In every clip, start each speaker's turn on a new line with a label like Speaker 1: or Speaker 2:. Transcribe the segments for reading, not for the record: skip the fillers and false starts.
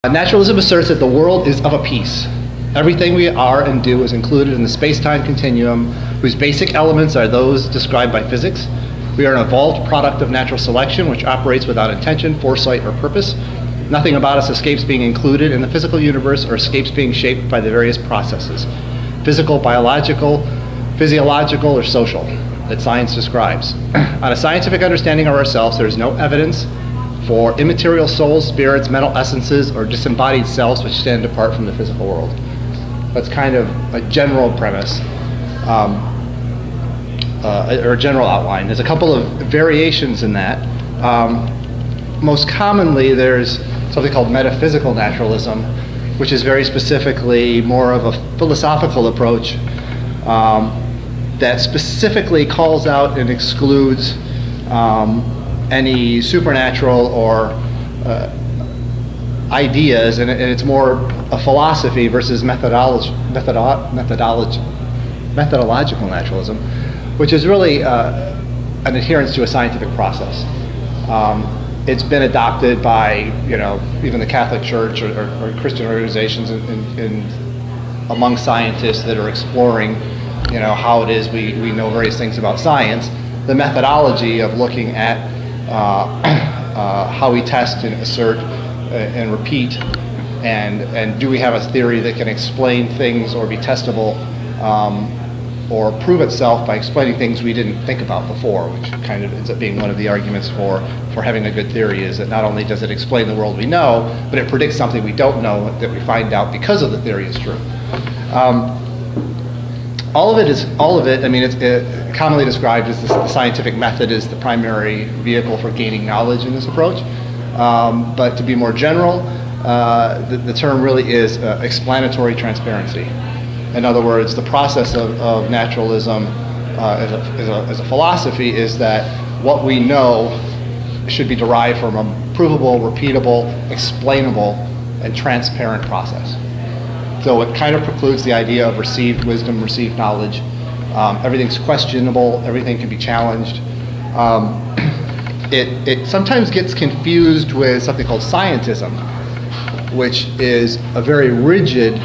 Speaker 1: Naturalism asserts that the world is of a piece. Everything we are and do is included in the space-time continuum, whose basic elements are those described by physics. We are an evolved product of natural selection, which operates without intention, foresight, or purpose. Nothing about us escapes being included in the physical universe or escapes being shaped by the various processes, physical, biological, physiological, or social, that science describes. On a scientific understanding of ourselves, there is no evidence for immaterial souls, spirits, mental essences, or disembodied selves which stand apart from the physical world. That's kind of a general premise, or a general outline. There's a couple of variations in that. Most commonly, there's something called metaphysical naturalism, which is very specifically more of a philosophical approach that specifically calls out and excludes any supernatural or ideas, and it's more a philosophy versus methodological naturalism, which is really an adherence to a scientific process. It's been adopted by, even the Catholic Church or Christian organizations among scientists that are exploring, how it is we know various things about science. The methodology of looking at how we test and assert and repeat, and do we have a theory that can explain things or be testable or prove itself by explaining things we didn't think about before, which kind of ends up being one of the arguments for having a good theory, is that not only does it explain the world we know, but it predicts something we don't know that we find out because of the theory is true. All of it, it's commonly described as the scientific method is the primary vehicle for gaining knowledge in this approach. But to be more general, the term really is explanatory transparency. In other words, the process of naturalism as a philosophy is that what we know should be derived from a provable, repeatable, explainable, and transparent process. So it kind of precludes the idea of received wisdom, received knowledge. Everything's questionable, everything can be challenged. It sometimes gets confused with something called scientism, which is a very rigid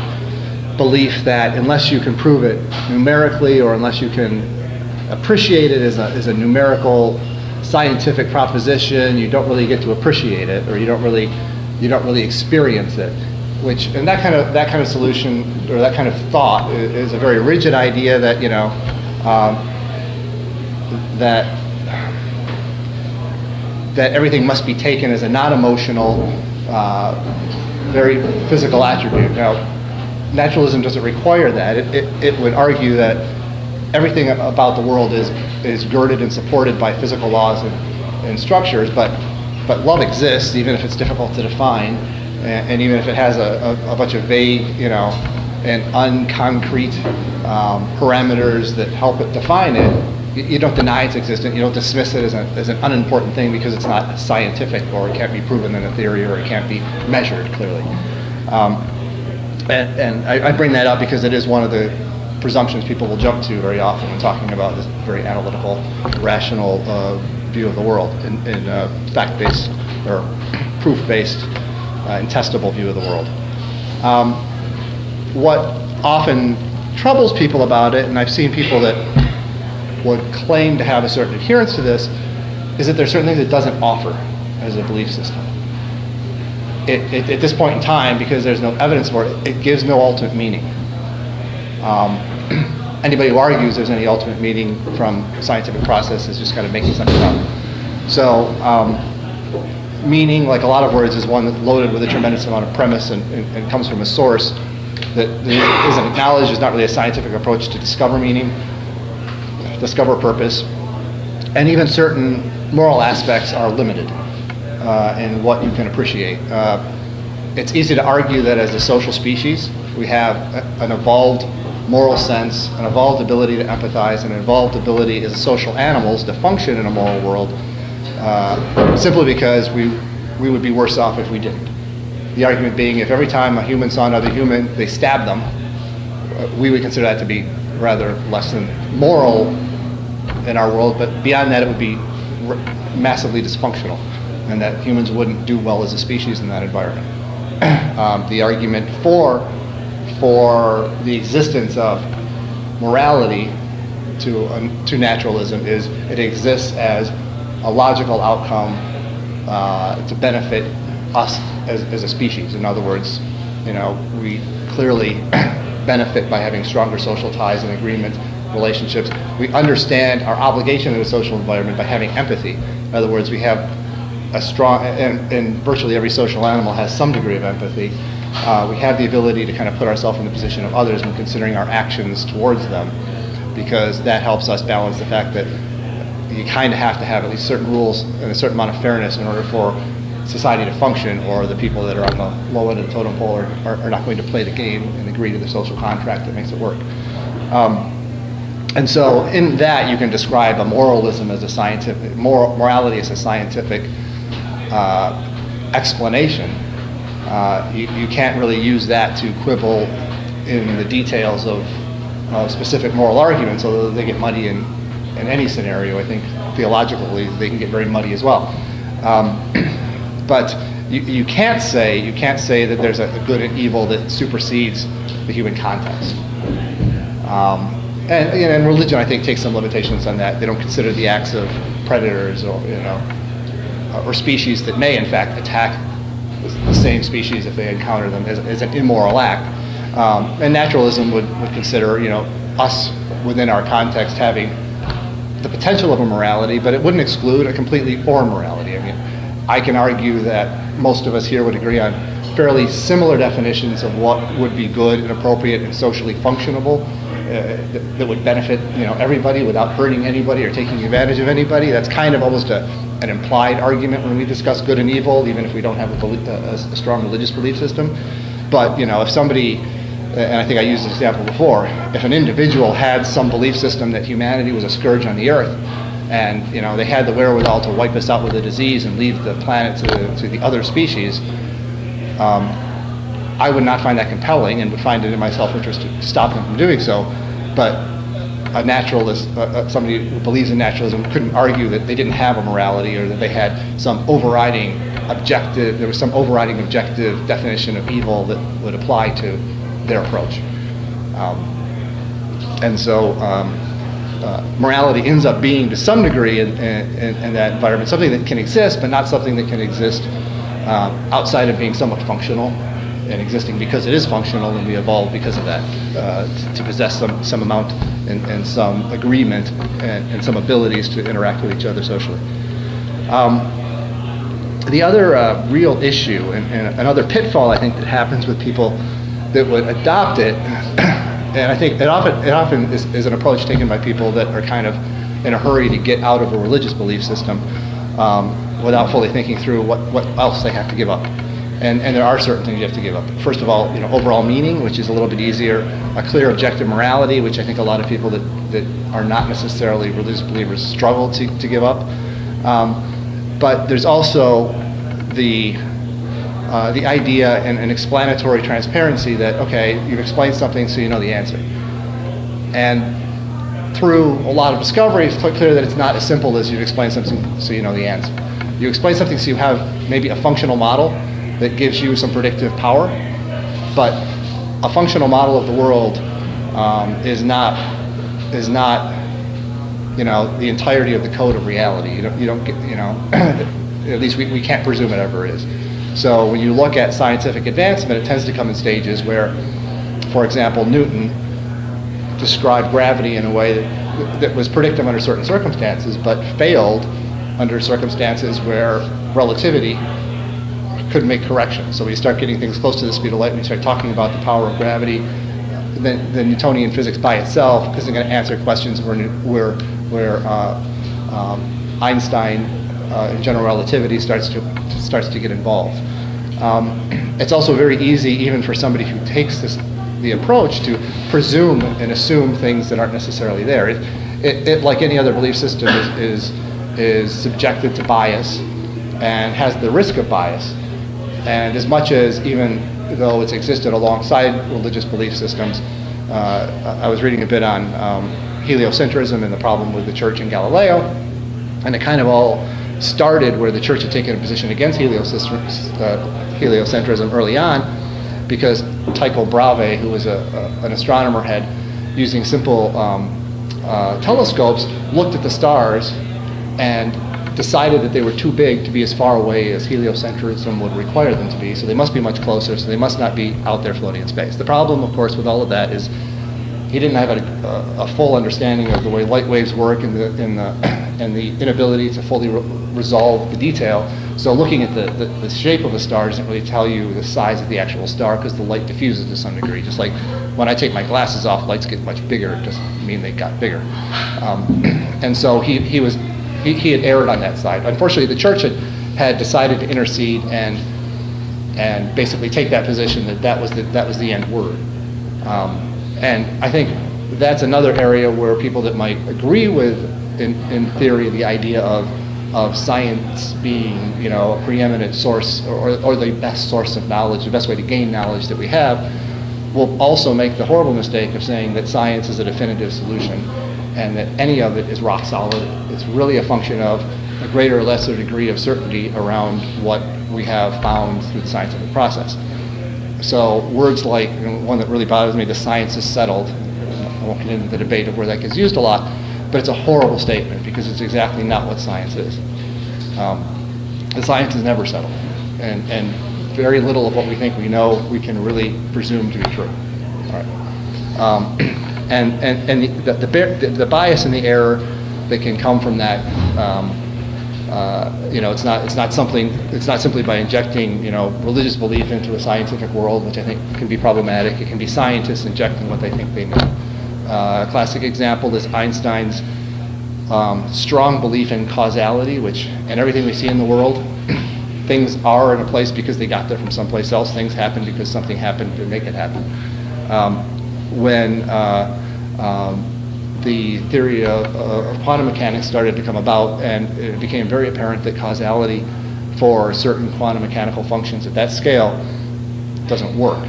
Speaker 1: belief that unless you can prove it numerically, or unless you can appreciate it as a numerical scientific proposition, you don't really get to appreciate it, or you don't really experience it. And that kind of solution, or that kind of thought, is a very rigid idea that that everything must be taken as a non-emotional, very physical attribute. Now, naturalism doesn't require that. It would argue that everything about the world is girded and supported by physical laws and structures, but love exists, even if it's difficult to define. And even if it has a bunch of vague, and unconcrete parameters that help it define it, you don't deny its existence. You don't dismiss it as an unimportant thing because it's not scientific, or it can't be proven in a theory, or it can't be measured clearly. And I bring that up because it is one of the presumptions people will jump to very often when talking about this very analytical, rational view of the world, in fact-based or proof-based, and testable view of the world. What often troubles people about it, and I've seen people that would claim to have a certain adherence to this, is that there are certain things it doesn't offer as a belief system. At this point in time, because there's no evidence for it, it gives no ultimate meaning. Anybody who argues there's any ultimate meaning from scientific process is just kind of making something up. So, meaning, like a lot of words, is one that's loaded with a tremendous amount of premise and comes from a source that isn't acknowledged. Is not really a scientific approach to discover meaning, discover purpose, and even certain moral aspects are limited in what you can appreciate. It's easy to argue that as a social species, we have an evolved moral sense, an evolved ability to empathize, and an evolved ability as social animals to function in a moral world, simply because we would be worse off if we didn't. The argument being, if every time a human saw another human, they stabbed them, we would consider that to be rather less than moral in our world, but beyond that it would be massively dysfunctional, and that humans wouldn't do well as a species in that environment. the argument for the existence of morality to naturalism is it exists as a logical outcome to benefit us as a species. In other words, we clearly benefit by having stronger social ties and agreement relationships. We understand our obligation in a social environment by having empathy. In other words, we have a strong, and virtually every social animal has some degree of empathy. We have the ability to kind of put ourselves in the position of others when considering our actions towards them, because that helps us balance the fact that you kind of have to have at least certain rules and a certain amount of fairness in order for society to function, or the people that are on the low end of the totem pole are not going to play the game and agree to the social contract that makes it work. And so in that you can describe a moralism as a scientific, morality as a scientific explanation. You can't really use that to quibble in the details of specific moral arguments, although they get muddy in any scenario. I think theologically they can get very muddy as well. But you can't say that there's a good and evil that supersedes the human context. And religion, I think, takes some limitations on that. They don't consider the acts of predators or species that may, in fact, attack the same species if they encounter them as an immoral act. And naturalism would consider, us within our context having the potential of a morality, but it wouldn't exclude a completely foreign morality. I mean, I can argue that most of us here would agree on fairly similar definitions of what would be good and appropriate and socially functionable that would benefit everybody without hurting anybody or taking advantage of anybody. That's kind of almost an implied argument when we discuss good and evil, even if we don't have a strong religious belief system. But if somebody, and I think I used this example before, if an individual had some belief system that humanity was a scourge on the earth, and they had the wherewithal to wipe us out with a disease and leave the planet to the other species, I would not find that compelling and would find it in my self-interest to stop them from doing so. But a naturalist, somebody who believes in naturalism, couldn't argue that they didn't have a morality or that they had some overriding objective, there was some overriding objective definition of evil that would apply to their approach. And so morality ends up being, to some degree, in that environment, something that can exist, but not something that can exist outside of being somewhat functional and existing because it is functional, and we evolved because of that, to possess some amount and some agreement and some abilities to interact with each other socially. The other real issue and another pitfall I think that happens with people that would adopt it, and I think it often is an approach taken by people that are kind of in a hurry to get out of a religious belief system without fully thinking through what else they have to give up. And there are certain things you have to give up. First of all, overall meaning, which is a little bit easier. A clear objective morality, which I think a lot of people that are not necessarily religious believers struggle to give up. But there's also the idea and explanatory transparency that, okay, you've explained something so you know the answer. And through a lot of discovery, it's quite clear that it's not as simple as you've explained something so you know the answer. You explain something so you have maybe a functional model that gives you some predictive power, but a functional model of the world is not the entirety of the code of reality. You don't get, at least we can't presume it ever is. So when you look at scientific advancement, it tends to come in stages where, for example, Newton described gravity in a way that was predictive under certain circumstances, but failed under circumstances where relativity couldn't make corrections. So we start getting things close to the speed of light, and we start talking about the power of gravity. Then the Newtonian physics by itself isn't going to answer questions where Einstein in general relativity starts to get involved. It's also very easy, even for somebody who takes the approach, to presume and assume things that aren't necessarily there. It like any other belief system is subjected to bias and has the risk of bias. And as much as, even though it's existed alongside religious belief systems, I was reading a bit on heliocentrism and the problem with the church and Galileo, and it kind of all started where the church had taken a position against heliocentrism early on, because Tycho Brahe, who was an astronomer, had, using simple telescopes, looked at the stars and decided that they were too big to be as far away as heliocentrism would require them to be, so they must be much closer, so they must not be out there floating in space. The problem, of course, with all of that is he didn't have a full understanding of the way light waves work and the inability to fully resolve the detail. So looking at the shape of a star doesn't really tell you the size of the actual star, because the light diffuses to some degree. Just like when I take my glasses off, lights get much bigger. It doesn't mean they got bigger. And so he had erred on that side. Unfortunately, the church had decided to intercede and basically take that position that was the end word. And I think that's another area where people that might agree with, in theory, the idea of science being, a preeminent source or the best source of knowledge, the best way to gain knowledge that we have, will also make the horrible mistake of saying that science is a definitive solution and that any of it is rock solid. It's really a function of a greater or lesser degree of certainty around what we have found through the scientific process. So words like, one that really bothers me, the science is settled. I won't get into the debate of where that gets used a lot, but it's a horrible statement because it's exactly not what science is. The science is never settled, and very little of what we think we know we can really presume to be true. All right. And the bias and the error that can come from that, it's not simply by injecting religious belief into a scientific world, which I think can be problematic. It can be scientists injecting what they think they know. A classic example is Einstein's strong belief in causality, and everything we see in the world, things are in a place because they got there from someplace else. Things happen because something happened to make it happen. When the theory of quantum mechanics started to come about, and it became very apparent that causality for certain quantum mechanical functions at that scale doesn't work.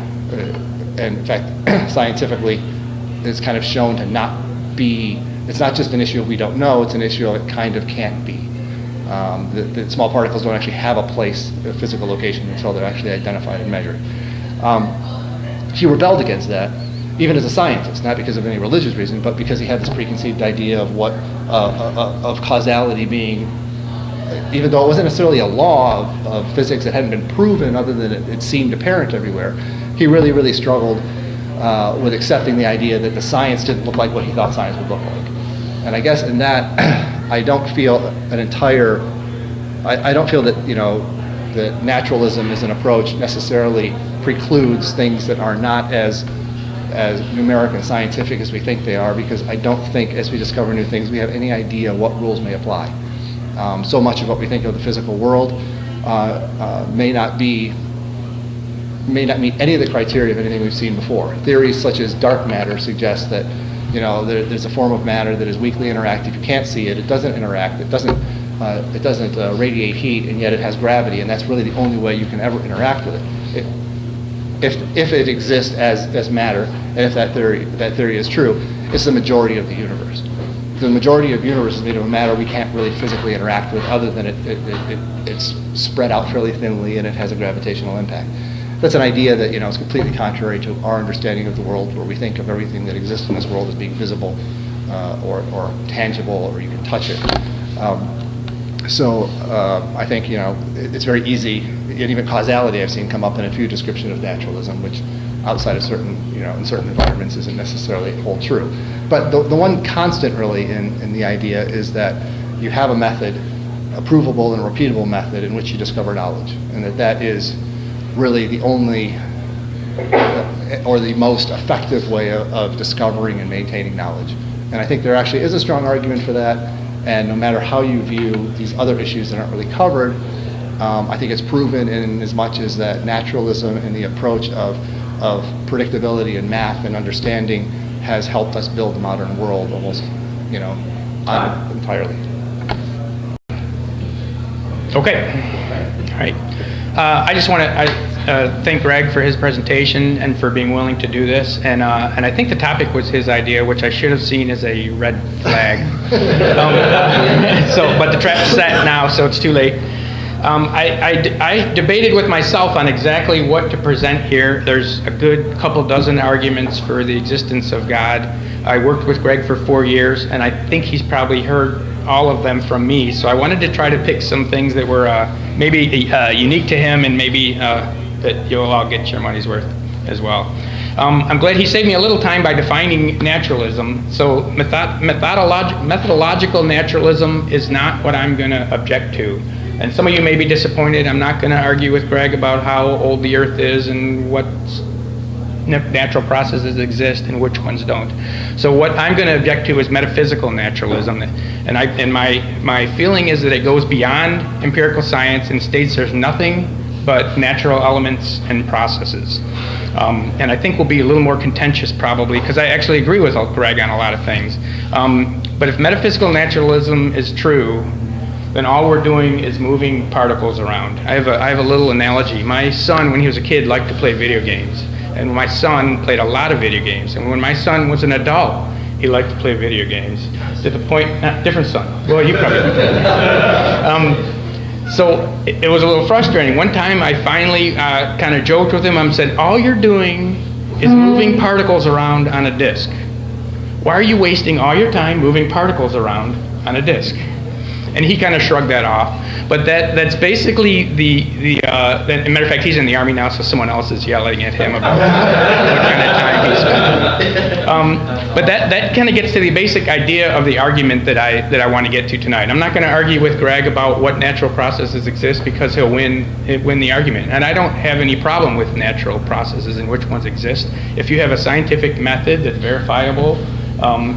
Speaker 1: And in fact, scientifically, it's kind of shown to not be, it's not just an issue of we don't know, it's an issue of it kind of can't be. The small particles don't actually have a place, a physical location, until they're actually identified and measured. He rebelled against that, even as a scientist, not because of any religious reason, but because he had this preconceived idea of what of causality being, even though it wasn't necessarily a law of physics that hadn't been proven, other than it seemed apparent everywhere. He really, really struggled with accepting the idea that the science didn't look like what he thought science would look like. And I guess in that, I don't feel that that naturalism as an approach necessarily precludes things that are not as numeric and scientific as we think they are, because I don't think, as we discover new things, we have any idea what rules may apply. So much of what we think of the physical world may not meet any of the criteria of anything we've seen before. Theories such as dark matter suggest that there's a form of matter that is weakly interactive. You can't see it. It doesn't interact. It doesn't radiate heat, and yet it has gravity, and that's really the only way you can ever interact with it. If it exists as matter, and if that theory is true, it's the majority of the universe. The majority of the universe is made of matter we can't really physically interact with, other than it's spread out fairly thinly and it has a gravitational impact. That's an idea that is completely contrary to our understanding of the world, where we think of everything that exists in this world as being visible or tangible, or you can touch it. So I think it's very easy, and even causality I've seen come up in a few descriptions of naturalism, which outside of certain in certain environments isn't necessarily hold true. But the one constant really in the idea is that you have a method, a provable and repeatable method in which you discover knowledge, and that is really the only or the most effective way of discovering and maintaining knowledge. And I think there actually is a strong argument for that. And no matter how you view these other issues that aren't really covered, I think it's proven in as much as that naturalism and the approach of predictability and math and understanding has helped us build the modern world almost, entirely.
Speaker 2: Okay. All right. I just want to, thank Greg for his presentation and for being willing to do this. And I think the topic was his idea, which I should have seen as a red flag. But the trap's set now, so it's too late. I debated with myself on exactly what to present here. There's a good couple dozen arguments for the existence of God. I worked with Greg for 4 years, and I think he's probably heard all of them from me. So I wanted to try to pick some things that were maybe unique to him, and maybe that you'll all get your money's worth as well. I'm glad he saved me a little time by defining naturalism. So methodological naturalism is not what I'm going to object to. And some of you may be disappointed. I'm not going to argue with Greg about how old the earth is and what natural processes exist and which ones don't. So what I'm going to object to is metaphysical naturalism. And my feeling is that it goes beyond empirical science and states there's nothing but natural elements and processes. And I think we'll be a little more contentious probably, because I actually agree with Greg on a lot of things. But if metaphysical naturalism is true, then all we're doing is moving particles around. I have a little analogy. My son, when he was a kid, liked to play video games. And my son played a lot of video games. And when my son was an adult, he liked to play video games. To the point, different son. Well, you probably So it was a little frustrating. One time I finally kind of joked with him. I said, all you're doing is moving particles around on a disk. Why are you wasting all your time moving particles around on a disk? And he kind of shrugged that off. But that's basically as a matter of fact, he's in the Army now, so someone else is yelling at him about what kind of time he spent. But that kind of gets to the basic idea of the argument that I want to get to tonight. I'm not going to argue with Greg about what natural processes exist, because he'll win the argument. And I don't have any problem with natural processes and which ones exist. If you have a scientific method that's verifiable,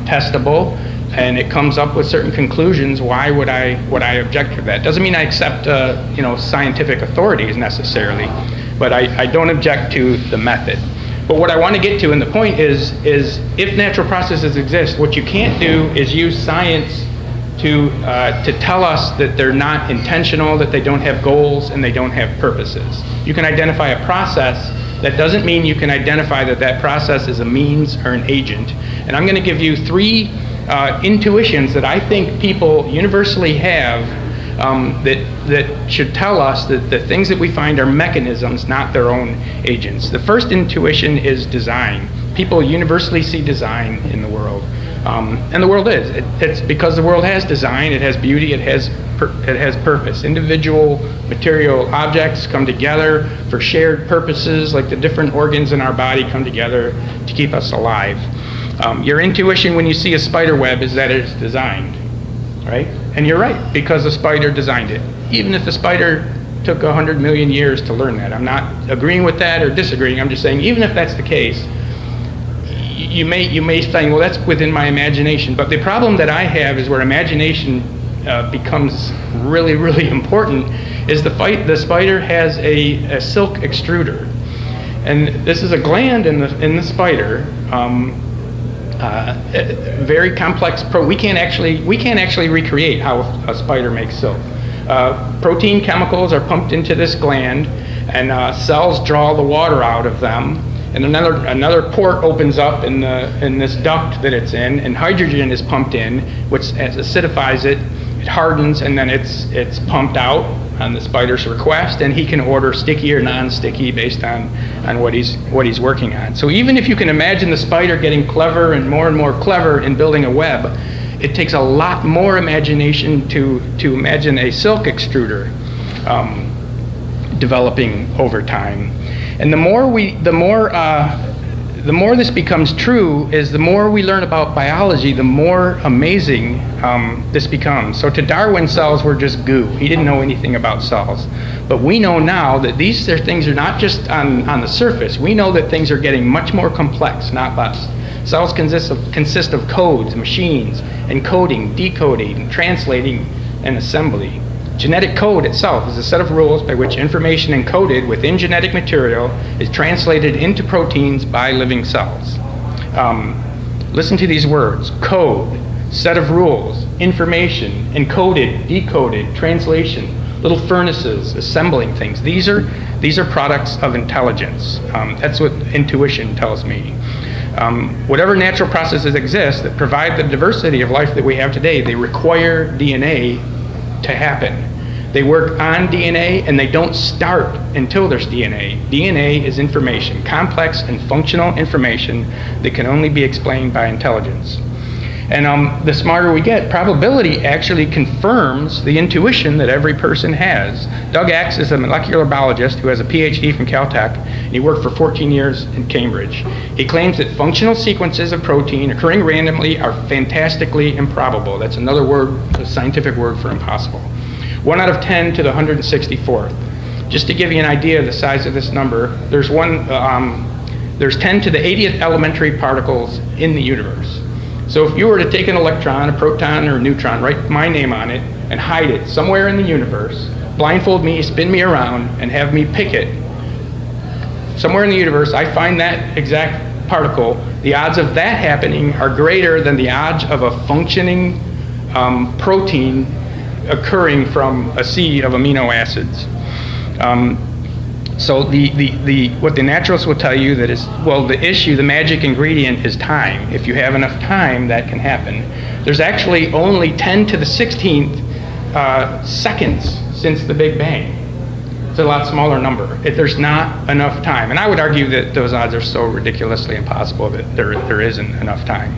Speaker 2: testable, and it comes up with certain conclusions, why would I object to that? Doesn't mean I accept scientific authorities necessarily, but I don't object to the method. But what I want to get to, and the point is if natural processes exist, what you can't do is use science to tell us that they're not intentional, that they don't have goals, and they don't have purposes. You can identify a process. That doesn't mean you can identify that process is a means or an agent. And I'm going to give you 3 intuitions that I think people universally have that should tell us that the things that we find are mechanisms, not their own agents. The first intuition is design. People universally see design in the world. And the world is. It's because the world has design, it has beauty, it has purpose. Individual material objects come together for shared purposes, like the different organs in our body come together to keep us alive. Your intuition when you see a spider web is that it's designed, right? And you're right, because the spider designed it. Even if the spider took 100 million years to learn that. I'm not agreeing with that or disagreeing. I'm just saying, even if that's the case, you may think, well, that's within my imagination. But the problem that I have is where imagination becomes really, really important is the spider has a silk extruder. And this is a gland in the spider. Very complex. We can't actually recreate how a spider makes silk. Protein chemicals are pumped into this gland, and cells draw the water out of them. And another port opens up in this duct that it's in, and hydrogen is pumped in, which acidifies it. It hardens, and then it's pumped out on the spider's request, and he can order sticky or non-sticky based on what he's working on. So even if you can imagine the spider getting clever and more clever in building a web, it takes a lot more imagination to imagine a silk extruder developing over time. And the more this becomes true is the more we learn about biology, the more amazing this becomes. So to Darwin, cells were just goo. He didn't know anything about cells. But we know now that these things are not just on the surface. We know that things are getting much more complex, not less. Cells consist of codes, machines, encoding, decoding, translating, and assembly. Genetic code itself is a set of rules by which information encoded within genetic material is translated into proteins by living cells. Listen to these words: code, set of rules, information, encoded, decoded, translation, little furnaces, assembling things. These are These are products of intelligence. That's what intuition tells me. Whatever natural processes exist that provide the diversity of life that we have today, they require DNA to happen. They work on DNA, and they don't start until there's DNA. DNA is information, complex and functional information that can only be explained by intelligence. And the smarter we get, probability actually confirms the intuition that every person has. Doug Axe is a molecular biologist who has a PhD from Caltech, and he worked for 14 years in Cambridge. He claims that functional sequences of protein occurring randomly are fantastically improbable. That's another word, a scientific word for impossible. 1 out of 10 to the 164th. Just to give you an idea of the size of this number, there's 10 to the 80th elementary particles in the universe. So if you were to take an electron, a proton, or a neutron, write my name on it, and hide it somewhere in the universe, blindfold me, spin me around, and have me pick it, somewhere in the universe, I find that exact particle, the odds of that happening are greater than the odds of a functioning protein occurring from a sea of amino acids. So what the naturalists will tell you that is, well, the issue, the magic ingredient is time. If you have enough time, that can happen. There's actually only 10 to the 16th seconds since the Big Bang. It's a lot smaller number. There's not enough time. And I would argue that those odds are so ridiculously impossible that there isn't enough time.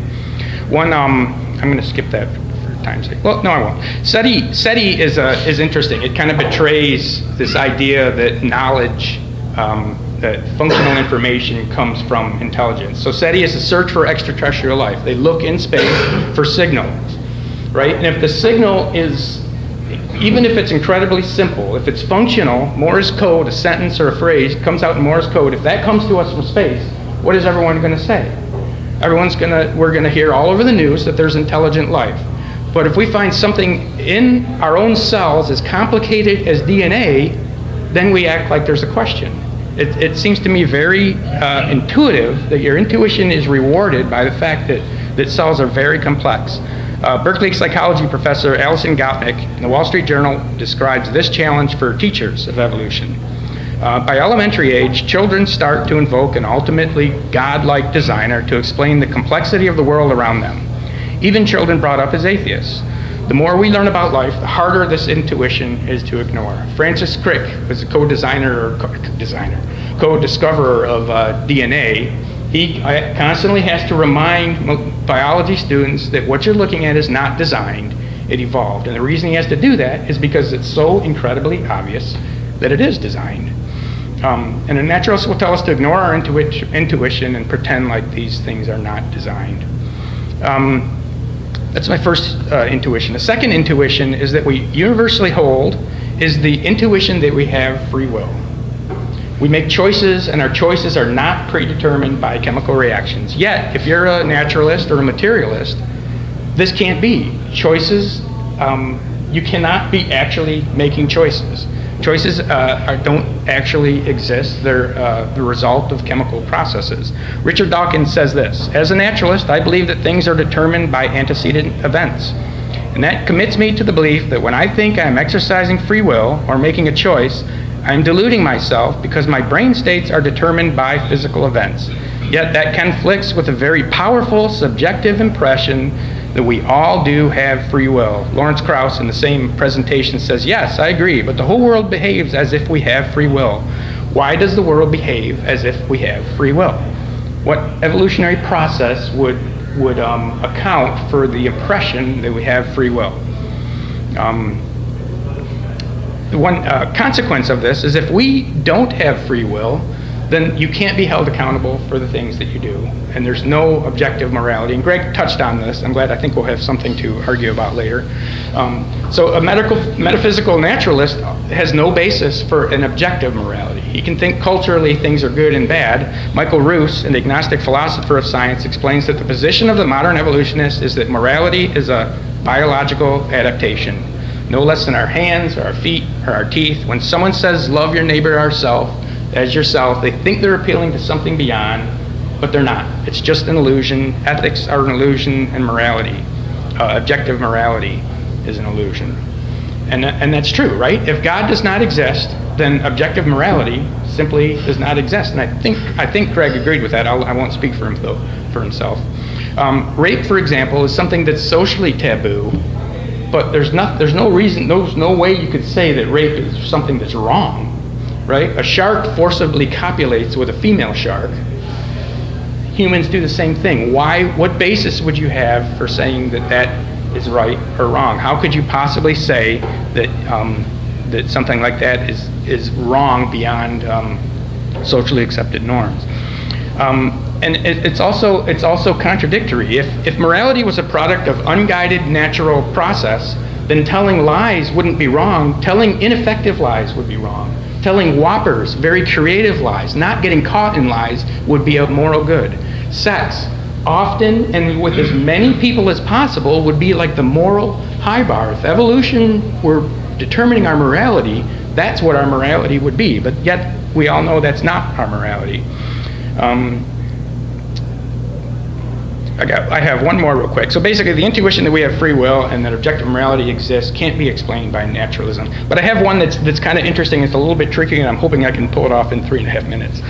Speaker 2: I'm going to skip that for time's sake. Well, no, I won't. SETI is interesting. It kind of betrays this idea that knowledge, that functional information comes from intelligence. So SETI is a search for extraterrestrial life. They look in space for signals, right? And if the signal is, even if it's incredibly simple, if it's functional, Morse code, a sentence or a phrase comes out in Morse code, if that comes to us from space, what is everyone going to say? We're going to hear all over the news that there's intelligent life. But if we find something in our own cells as complicated as DNA, then we act like there's a question. It seems to me very intuitive that your intuition is rewarded by the fact that cells are very complex. Berkeley psychology professor Alison Gopnik in the Wall Street Journal describes this challenge for teachers of evolution. By elementary age, children start to invoke an ultimately godlike designer to explain the complexity of the world around them. Even children brought up as atheists. The more we learn about life, the harder this intuition is to ignore. Francis Crick was a co-discoverer of DNA. He constantly has to remind biology students that what you're looking at is not designed, it evolved. And the reason he has to do that is because it's so incredibly obvious that it is designed. And the naturalists will tell us to ignore our intuition and pretend like these things are not designed. That's my first intuition. The second intuition is that we universally hold is the intuition that we have free will. We make choices, and our choices are not predetermined by chemical reactions. Yet, if you're a naturalist or a materialist, this can't be. Choices, you cannot be actually making choices. Choices don't actually exist. They're the result of chemical processes. Richard Dawkins says this: as a naturalist, I believe that things are determined by antecedent events. And that commits me to the belief that when I think I'm exercising free will or making a choice, I'm deluding myself because my brain states are determined by physical events. Yet that conflicts with a very powerful subjective impression that we all do have free will. Lawrence Krauss in the same presentation says, yes, I agree, but the whole world behaves as if we have free will. Why does the world behave as if we have free will? What evolutionary process would account for the impression that we have free will? The one consequence of this is if we don't have free will, then you can't be held accountable for the things that you do. And there's no objective morality. And Greg touched on this. I think we'll have something to argue about later. So a metaphysical naturalist has no basis for an objective morality. He can think culturally things are good and bad. Michael Roos, an agnostic philosopher of science, explains that the position of the modern evolutionist is that morality is a biological adaptation, no less than our hands or our feet or our teeth. When someone says, love your neighbor as yourself, they think they're appealing to something beyond, but they're not. It's just an illusion. Ethics are an illusion, and morality, objective morality, is an illusion. And that's true, right? If God does not exist, then objective morality simply does not exist. And I think Craig agreed with that. I won't speak for him though, for himself. Rape, for example, is something that's socially taboo, but there's no reason, there's no way you could say that rape is something that's wrong, right? A shark forcibly copulates with a female shark. Humans do the same thing. Why? What basis would you have for saying that is right or wrong? How could you possibly say that that something like that is wrong beyond socially accepted norms? And it's also contradictory. If morality was a product of unguided natural process, then telling lies wouldn't be wrong. Telling ineffective lies would be wrong. Telling whoppers, very creative lies, not getting caught in lies, would be of moral good. Sex, often and with as many people as possible, would be like the moral high bar. If evolution were determining our morality, that's what our morality would be. But yet, we all know that's not our morality. I have one more real quick. So basically, the intuition that we have free will and that objective morality exists can't be explained by naturalism. But I have one that's kind of interesting. It's a little bit tricky, and I'm hoping I can pull it off in 3.5 minutes.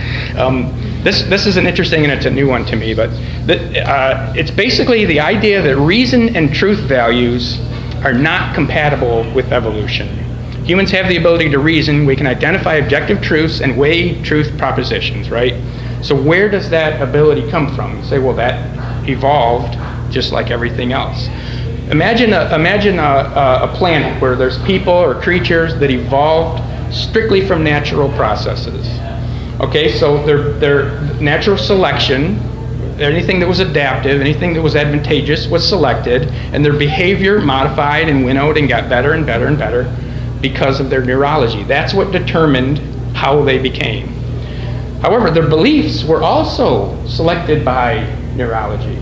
Speaker 2: This is an interesting, and it's a new one to me. But it's basically the idea that reason and truth values are not compatible with evolution. Humans have the ability to reason. We can identify objective truths and weigh truth propositions, right? So where does that ability come from? You say, well, that evolved just like everything else. Imagine a planet where there's people or creatures that evolved strictly from natural processes. Okay, so their natural selection, anything that was adaptive, anything that was advantageous was selected, and their behavior modified and winnowed and got better and better and better because of their neurology. That's what determined how they became. However, their beliefs were also selected by neurology.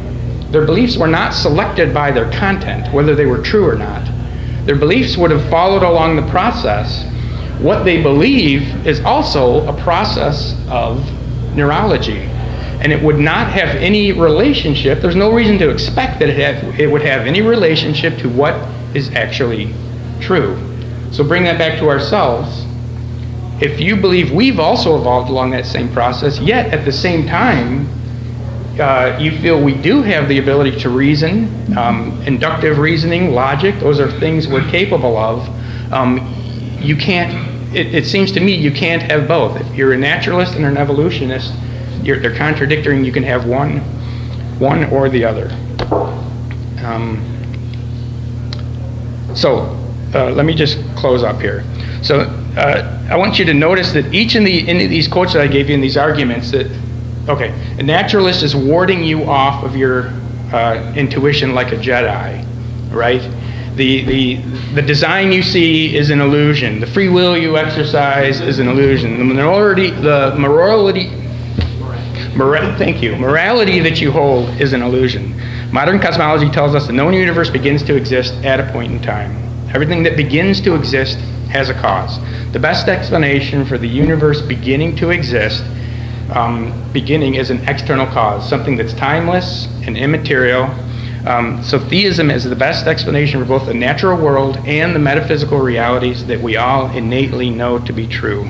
Speaker 2: Their beliefs were not selected by their content, whether they were true or not. Their beliefs would have followed along the process. What they believe is also a process of neurology. And it would not have any relationship. There's no reason to expect that it would have any relationship to what is actually true. So bring that back to ourselves. If you believe we've also evolved along that same process, yet at the same time, you feel we do have the ability to reason, inductive reasoning, logic, those are things we're capable of. You can't, it seems to me you can't have both. If you're a naturalist and an evolutionist, they're contradicting. You can have one or the other. Let me just close up here. So I want you to notice that each in these quotes that I gave you in these arguments that, okay, a naturalist is warding you off of your intuition like a Jedi, right? The design you see is an illusion. The free will you exercise is an illusion. Morality that you hold is an illusion. Modern cosmology tells us the known universe begins to exist at a point in time. Everything that begins to exist has a cause. The best explanation for the universe beginning to exist, beginning is an external cause, something that's timeless and immaterial. So theism is the best explanation for both the natural world and the metaphysical realities that we all innately know to be true.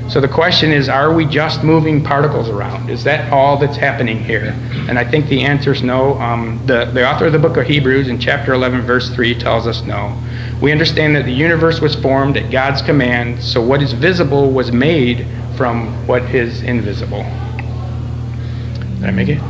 Speaker 2: So the question is, are we just moving particles around? Is that all that's happening here? And I think the answer is no. The author of the book of Hebrews in chapter 11, verse 3 tells us no. We understand that the universe was formed at God's command, so what is visible was made from what is invisible. Did I make it?